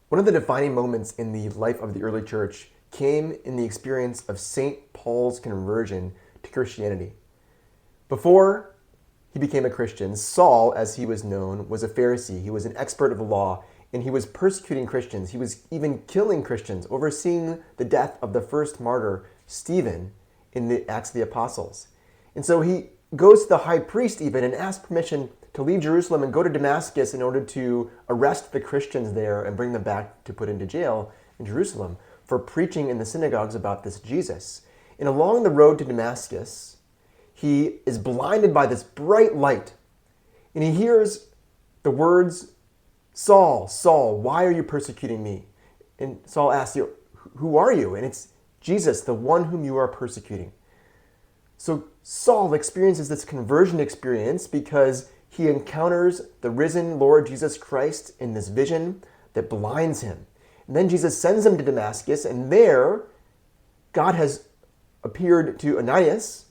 One of the defining moments in the life of the early church came in the experience of St. Paul's conversion to Christianity. Before he became a Christian, Saul, as he was known, was a Pharisee. He was an expert of the law, and he was persecuting Christians. He was even killing Christians, overseeing the death of the first martyr, Stephen, in the Acts of the Apostles. And so he goes to the high priest even and asks permission to leave Jerusalem and go to Damascus in order to arrest the Christians there and bring them back to put into jail in Jerusalem for preaching in the synagogues about this Jesus. And along the road to Damascus, he is blinded by this bright light, and he hears the words, "Saul, Saul, why are you persecuting me?" And Saul asks, "Who are you?" And it's Jesus, the one whom you are persecuting. So Saul experiences this conversion experience because he encounters the risen Lord Jesus Christ in this vision that blinds him. And then Jesus sends him to Damascus, and there God has appeared to Ananias,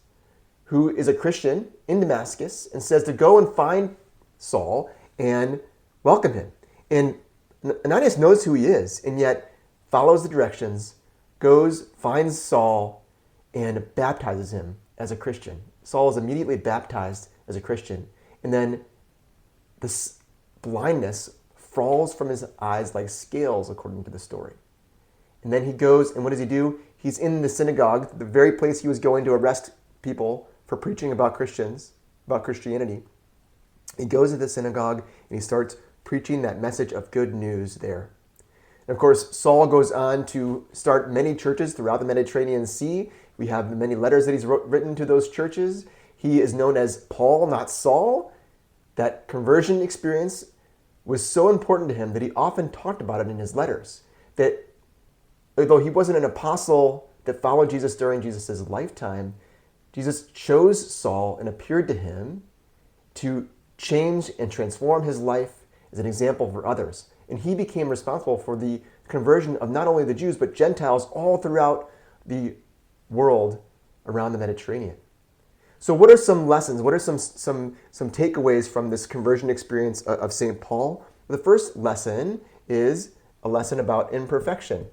who is a Christian in Damascus, and says to go and find Saul and welcome him. And Ananias knows who he is, and yet follows the directions, goes, finds Saul, and baptizes him as a Christian. Saul is immediately baptized as a Christian, and then this blindness falls from his eyes like scales, according to the story. And then he goes, and what does he do? He's in the synagogue, the very place he was going to arrest people for preaching about Christians, about Christianity. He goes to the synagogue and he starts preaching that message of good news there. And of course, Saul goes on to start many churches throughout the Mediterranean Sea. We have many letters that he's written to those churches. He is known as Paul, not Saul. That conversion experience was so important to him that he often talked about it in his letters. That although he wasn't an apostle that followed Jesus during Jesus' lifetime, Jesus chose Saul and appeared to him to change and transform his life as an example for others. And he became responsible for the conversion of not only the Jews, but Gentiles all throughout the world around the Mediterranean. So what are some lessons? What are some takeaways from this conversion experience of St. Paul? The first lesson is a lesson about imperfection.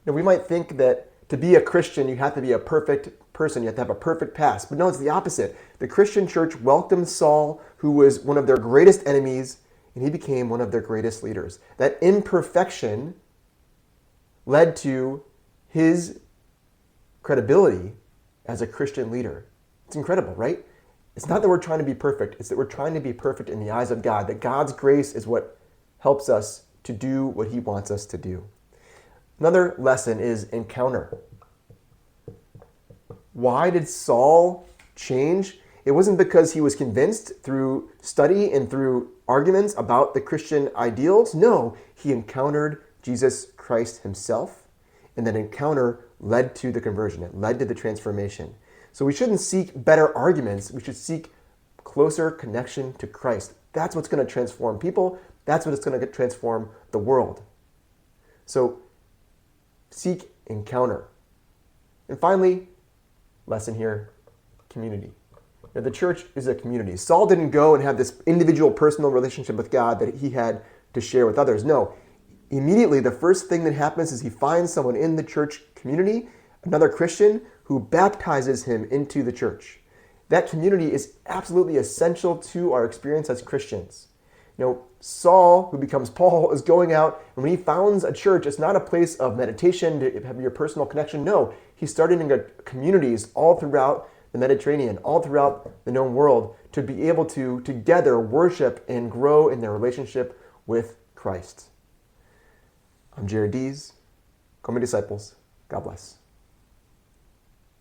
Now, we might think that to be a Christian, you have to be a perfect person. You have to have a perfect past. But no, it's the opposite. The Christian church welcomed Saul, who was one of their greatest enemies, and he became one of their greatest leaders. That imperfection led to his credibility as a Christian leader. It's incredible, right? It's not that we're trying to be perfect. It's that we're trying to be perfect in the eyes of God. That God's grace is what helps us to do what he wants us to do. Another lesson is encounter. Why did Saul change? It wasn't because he was convinced through study and through arguments about the Christian ideals. No, he encountered Jesus Christ himself, and that encounter led to the conversion. It led to the transformation. So we shouldn't seek better arguments. We should seek closer connection to Christ. That's what's going to transform people. That's what's going to transform the world. So seek encounter. And finally, lesson here, community. Now, the church is a community. Saul didn't go and have this individual personal relationship with God that he had to share with others. No, immediately the first thing that happens is he finds someone in the church community, another Christian, who baptizes him into the church. That community is absolutely essential to our experience as Christians. You know, Saul, who becomes Paul, is going out, and when he founds a church, it's not a place of meditation to have your personal connection. No, he's starting communities all throughout the Mediterranean, all throughout the known world, to be able to together worship and grow in their relationship with Christ. I'm Jared Dees. Call me disciples. God bless.